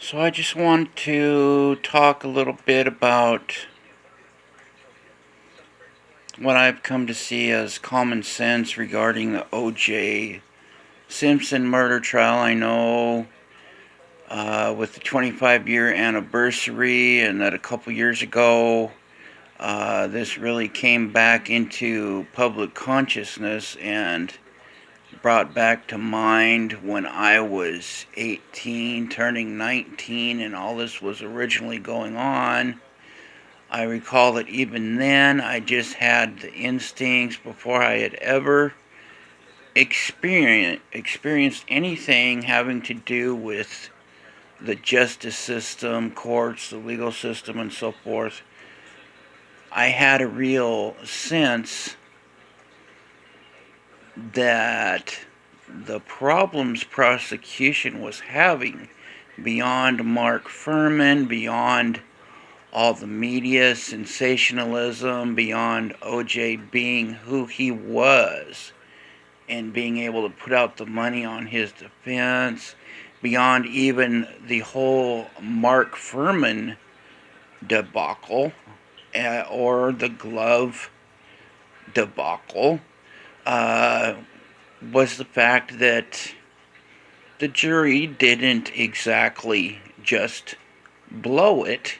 So I just want to talk a little bit about what I've come to see as common sense regarding the O.J. Simpson murder trial. I know with the 25-year anniversary and that a couple years ago this really came back into public consciousness and brought back to mind when I was 18, turning 19, and all this was originally going on. I recall that even then I just had the instincts before I had ever experienced anything having to do with the justice system, courts, the legal system, and so forth. I had a real sense that the problems prosecution was having, beyond Mark Fuhrman, beyond all the media sensationalism, beyond O.J. being who he was and being able to put out the money on his defense, beyond even the whole Mark Fuhrman debacle or the glove debacle, was the fact that the jury didn't exactly just blow it.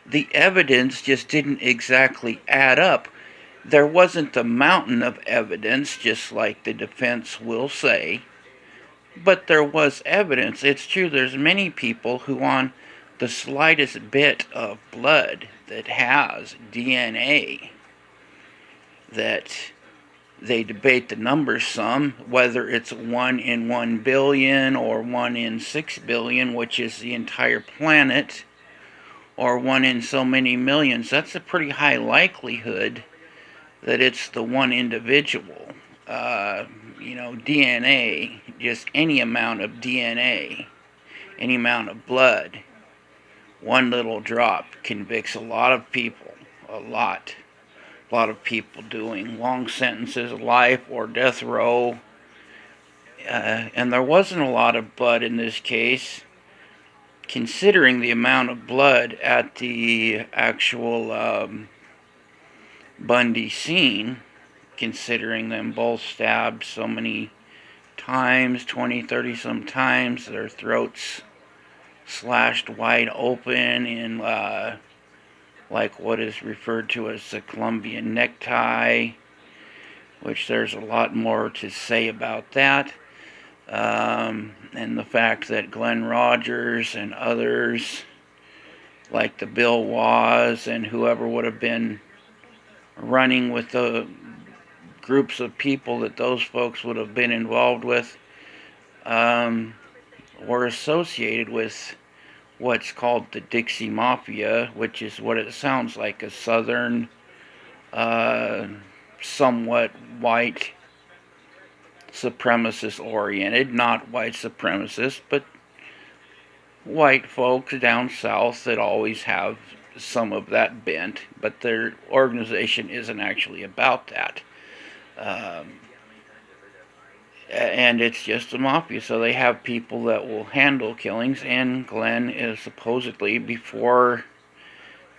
The evidence just didn't exactly add up. There wasn't a mountain of evidence, just like the defense will say, but there was evidence. It's true, there's many people who on the slightest bit of blood that has DNA, that they debate the numbers some, whether it's 1 in 1 billion or 1 in 6 billion, which is the entire planet, or 1 in so many millions. That's a pretty high likelihood that it's the one individual. DNA, just any amount of DNA, any amount of blood, one little drop convicts a lot of people, a lot of people doing long sentences, life or death row. And there wasn't a lot of blood in this case, considering the amount of blood at the actual Bundy scene, considering them both stabbed so many times, 20, 30 some times, their throats slashed wide open in like what is referred to as the Colombian necktie, which there's a lot more to say about that. And the fact that Glenn Rogers and others, like the Bill Waz and whoever would have been running with the groups of people that those folks would have been involved with, were associated with what's called the Dixie Mafia, which is what it sounds like, a southern, somewhat white supremacist oriented, not white supremacist, but white folks down south that always have some of that bent, but their organization isn't actually about that. And it's just a mafia, so they have people that will handle killings, and Glenn is supposedly, before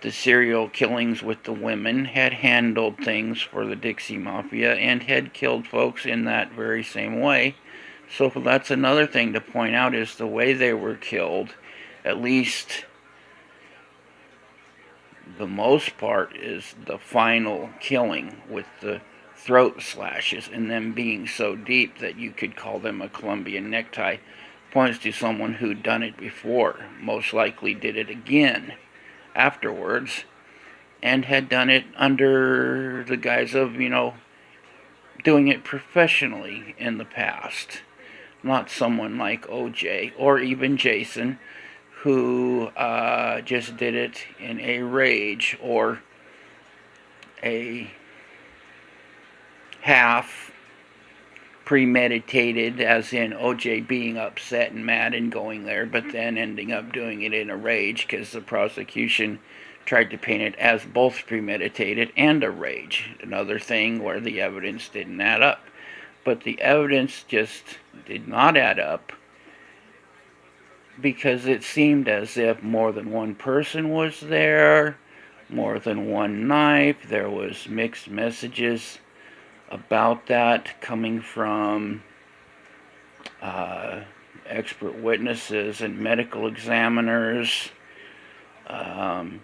the serial killings with the women, had handled things for the Dixie Mafia and had killed folks in that very same way. So that's another thing to point out, is the way they were killed, at least the most part, is the final killing with the throat slashes and them being so deep that you could call them a Colombian necktie, points to someone who'd done it before, most likely did it again afterwards, and had done it under the guise of, doing it professionally in the past. Not someone like O.J. or even Jason, who just did it in a rage or a half premeditated, as in O.J. being upset and mad and going there, but then ending up doing it in a rage because the prosecution tried to paint it as both premeditated and a rage. Another thing where the evidence didn't add up. But the evidence just did not add up. because it seemed as if more than one person was there, more than one knife. There was mixed messages about that coming from expert witnesses and medical examiners. And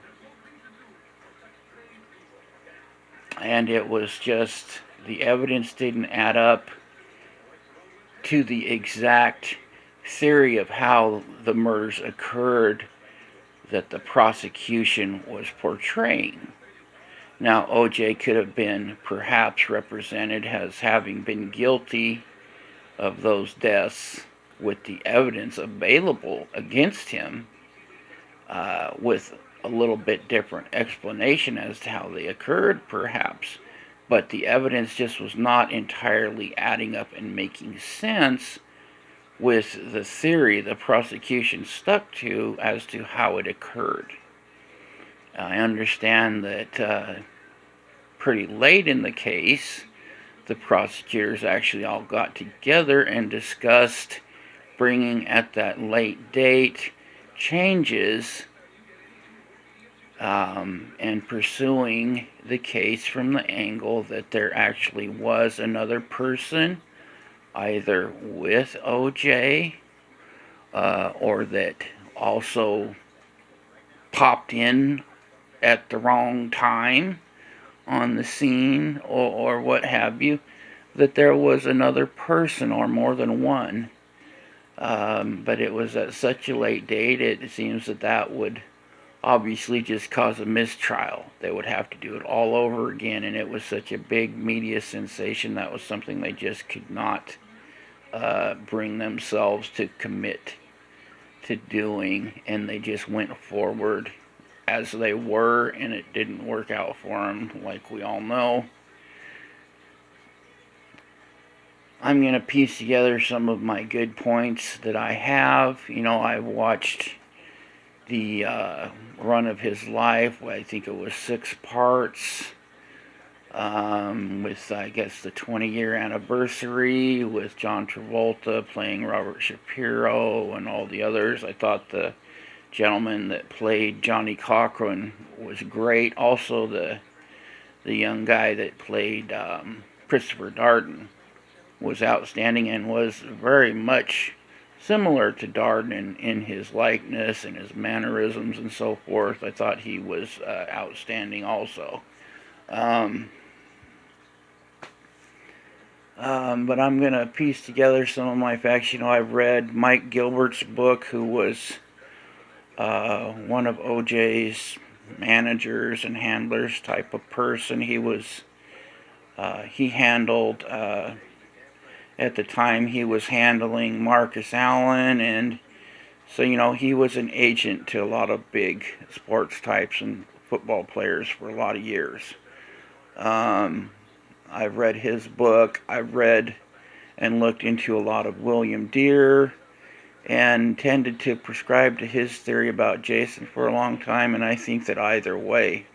it was just, the evidence didn't add up to the exact theory of how the murders occurred that the prosecution was portraying. Now, O.J. could have been perhaps represented as having been guilty of those deaths with the evidence available against him, with a little bit different explanation as to how they occurred, perhaps. But the evidence just was not entirely adding up and making sense with the theory the prosecution stuck to as to how it occurred. I understand that pretty late in the case, the prosecutors actually all got together and discussed bringing at that late date changes and pursuing the case from the angle that there actually was another person either with O.J. Or that also popped in at the wrong time on the scene, or what have you, that there was another person or more than one. But it was at such a late date, it seems that would obviously just cause a mistrial. They would have to do it all over again, and it was such a big media sensation that was something they just could not bring themselves to commit to doing, and they just went forward as they were, and it didn't work out for them, like we all know. I'm going to piece together some of my good points that I have. You know, I've watched the run of his life. I think it was 6 parts, with, I guess, the 20-year anniversary with John Travolta playing Robert Shapiro and all the others. I thought the gentleman that played Johnny Cochran was great. Also, the young guy that played Christopher Darden was outstanding and was very much similar to Darden in his likeness and his mannerisms and so forth. I thought he was outstanding also. But I'm going to piece together some of my facts. You know, I've read Mike Gilbert's book, who was one of O.J.'s managers and handlers type of person. He handled, at the time he was handling Marcus Allen, and so, you know, he was an agent to a lot of big sports types and football players for a lot of years. I've read his book. I've read and looked into a lot of William Deere and tended to prescribe to his theory about Jason for a long time, and I think that either way,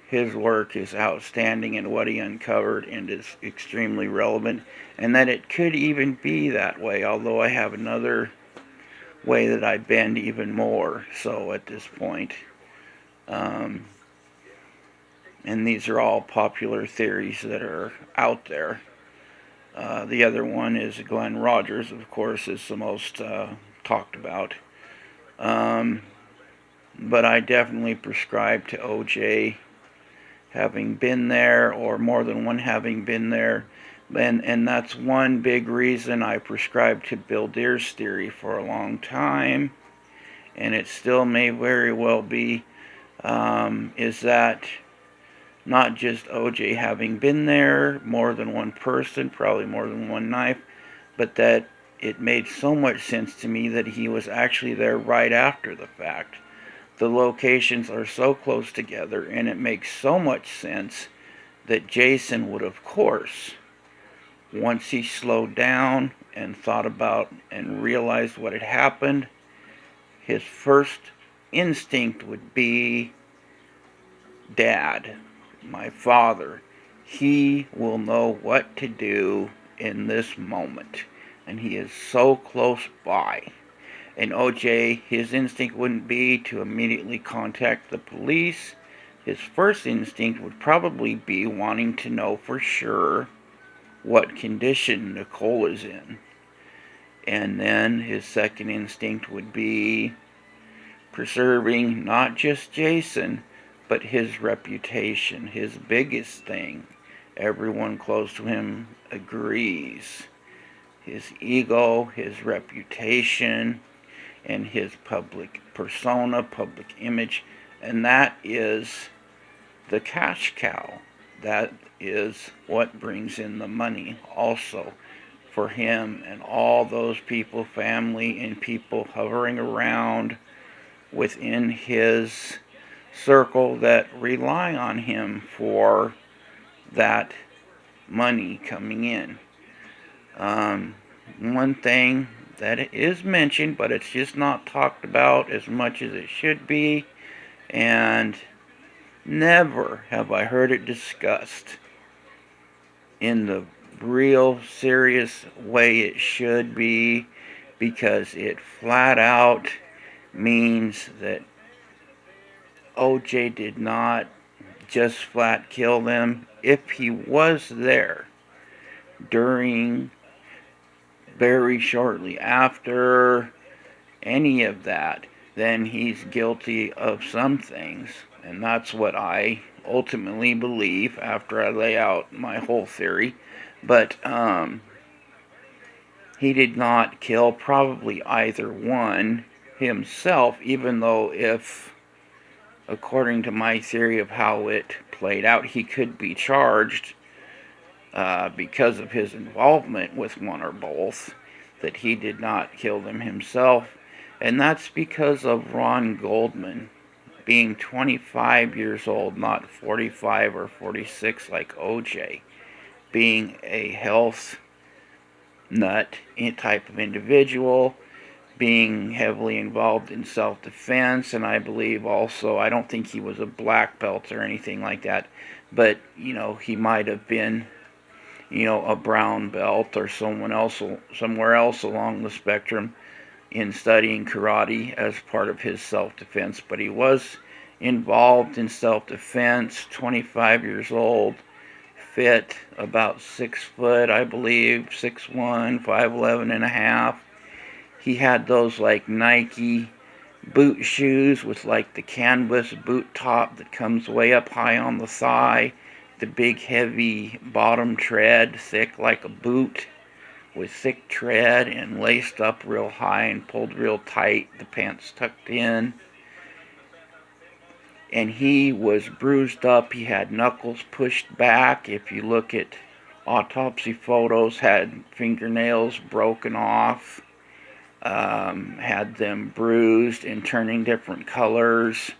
his work is outstanding in what he uncovered and is extremely relevant, and that it could even be that way, although I have another way that I bend even more so at this point. And these are all popular theories that are out there. The other one is Glenn Rogers, of course, is the most talked about. But I definitely prescribe to O.J. having been there, or more than one having been there. And that's one big reason I prescribed to Bill Deere's theory for a long time, and it still may very well be, is that not just O.J. having been there, more than one person, probably more than one knife, but that it made so much sense to me that he was actually there right after the fact. The locations are so close together, and it makes so much sense that Jason would, of course, once he slowed down and thought about and realized what had happened, his first instinct would be, Dad, my father, he will know what to do in this moment, and he is so close by. And OJ, his instinct wouldn't be to immediately contact the police. His first instinct would probably be wanting to know for sure what condition Nicole is in. And then his second instinct would be preserving not just Jason, but his reputation, his biggest thing. Everyone close to him agrees. His ego, his reputation, and his public persona, public image, and that is the cash cow. That is what brings in the money also for him and all those people, family and people hovering around within his circle that rely on him for that money coming in. One thing that is mentioned, but it's just not talked about as much as it should be, and never have I heard it discussed in the real serious way it should be, because it flat out means that OJ did not just flat kill them. If he was there during, very shortly after, any of that, then he's guilty of some things. And that's what I ultimately believe after I lay out my whole theory. But he did not kill probably either one himself, even though if, according to my theory of how it played out, he could be charged because of his involvement with one or both, that he did not kill them himself. And that's because of Ron Goldman being 25 years old, not 45 or 46 like OJ, being a health nut type of individual, being heavily involved in self-defense, and I believe also, I don't think he was a black belt or anything like that, but, he might have been, a brown belt or somewhere else along the spectrum in studying karate as part of his self-defense. But he was involved in self-defense, 25 years old, fit, about 6 foot, I believe, 6'1", 5'11 and a half. He had those like Nike boot shoes with like the canvas boot top that comes way up high on the thigh, the big heavy bottom tread, thick like a boot, with thick tread and laced up real high and pulled real tight, the pants tucked in. And he was bruised up. He had knuckles pushed back. If you look at autopsy photos, had fingernails broken off, had them bruised and turning different colors,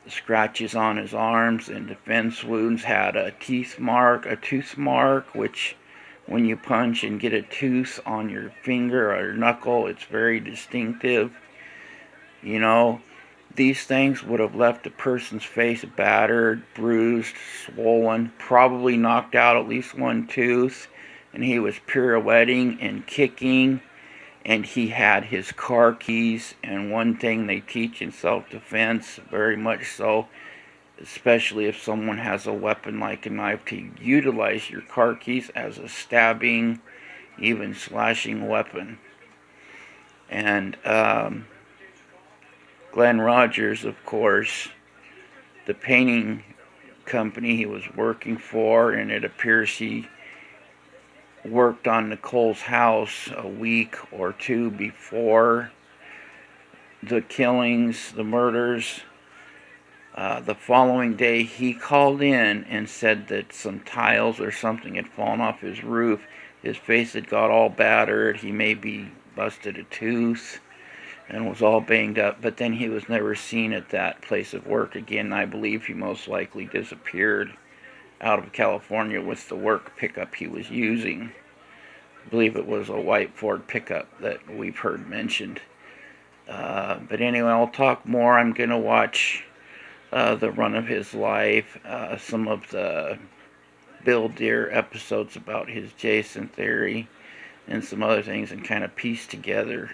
scratches on his arms and defense wounds, had a tooth mark, which when you punch and get a tooth on your finger or knuckle, it's very distinctive. These things would have left a person's face battered, bruised, swollen, probably knocked out at least one tooth, and he was pirouetting and kicking, and he had his car keys. And one thing they teach in self-defense, very much so, especially if someone has a weapon like a knife, to utilize your car keys as a stabbing, even slashing weapon. And Glenn Rogers, of course, the painting company he was working for, and it appears he worked on Nicole's house a week or two before the killings, the murders. The following day, he called in and said that some tiles or something had fallen off his roof. His face had got all battered. He maybe busted a tooth and was all banged up. But then he was never seen at that place of work again. I believe he most likely disappeared out of California with the work pickup he was using. I believe it was a white Ford pickup that we've heard mentioned. But anyway, I'll talk more. I'm going to watch the run of his life, some of the Bill Deere episodes about his Jason theory, and some other things and kind of piece together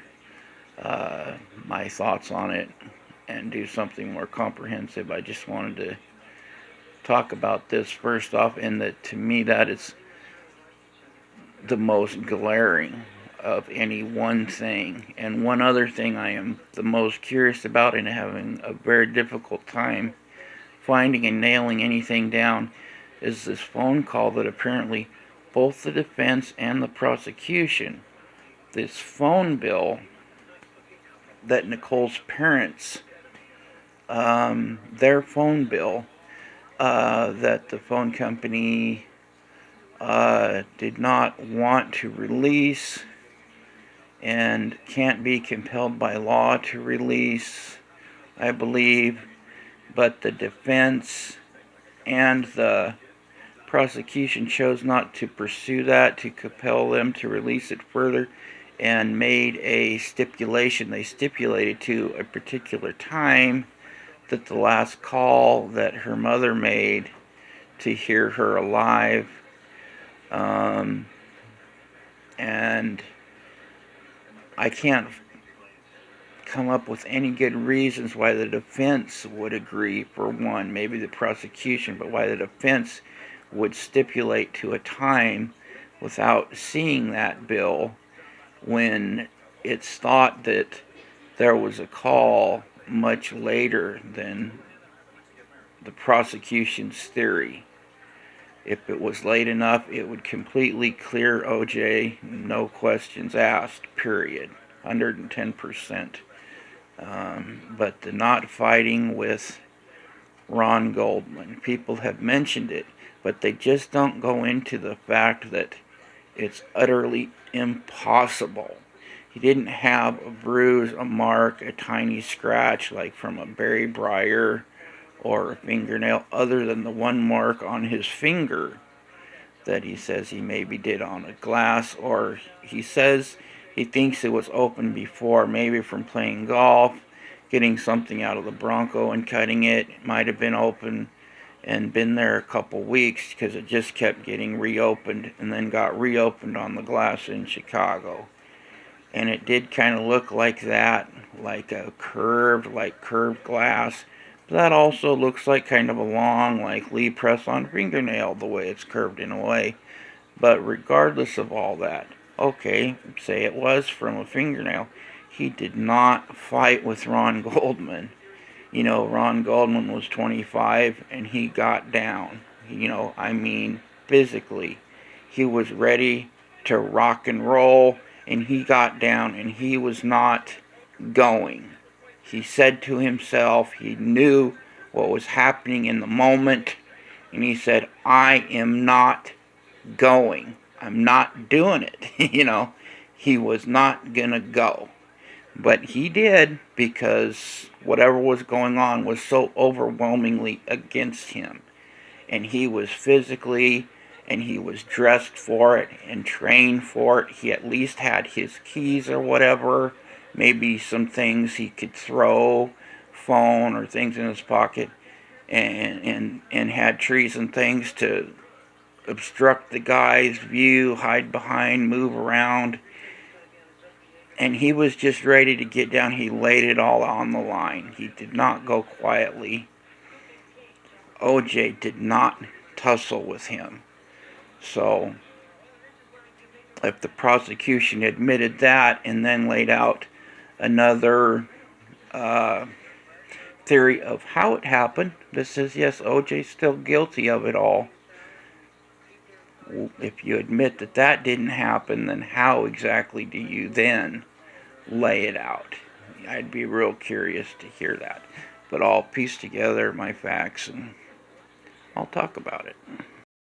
my thoughts on it and do something more comprehensive. I just wanted to talk about this first off, and that to me that is the most glaring of any one thing. And one other thing I am the most curious about and having a very difficult time finding and nailing anything down is this phone call that apparently both the defense and the prosecution, this phone bill that Nicole's parents, their phone bill, that the phone company did not want to release and can't be compelled by law to release, I believe, but the defense and the prosecution chose not to pursue that, to compel them to release it further, and made a stipulation. They stipulated to a particular time that the last call that her mother made to hear her alive, and I can't come up with any good reasons why the defense would agree, for one, maybe the prosecution, but why the defense would stipulate to a time without seeing that bill when it's thought that there was a call much later than the prosecution's theory. If it was late enough, it would completely clear OJ, no questions asked, period. 110%. But the not fighting with Ron Goldman, people have mentioned it, but they just don't go into the fact that it's utterly impossible. He didn't have a bruise, a mark, a tiny scratch like from a berry briar or a fingernail, other than the one mark on his finger that he says he maybe did on a glass, or he says he thinks it was open before, maybe from playing golf, getting something out of the Bronco and cutting it. It might have been open and been there a couple weeks because it just kept getting reopened and then got reopened on the glass in Chicago. And it did kind of look like that, like a curved glass. But that also looks like kind of a long, like Lee press-on fingernail, the way it's curved in a way. But regardless of all that, okay, say it was from a fingernail, he did not fight with Ron Goldman. You know, Ron Goldman was 25 and he got down. You know, I mean, physically. He was ready to rock and roll, and he got down and he was not going. He said to himself, he knew what was happening in the moment, and he said, I am not going. I'm not doing it. You know, he was not gonna go. But he did, because whatever was going on was so overwhelmingly against him. And he was physically, and he was dressed for it and trained for it. He at least had his keys or whatever, maybe some things he could throw, phone or things in his pocket, and had trees and things to obstruct the guy's view, hide behind, move around. And he was just ready to get down. He laid it all on the line. He did not go quietly. OJ did not tussle with him. So, if the prosecution admitted that and then laid out another theory of how it happened that says, yes, OJ's still guilty of it all. If you admit that that didn't happen, then how exactly do you then lay it out? I'd be real curious to hear that. But I'll piece together my facts and I'll talk about it.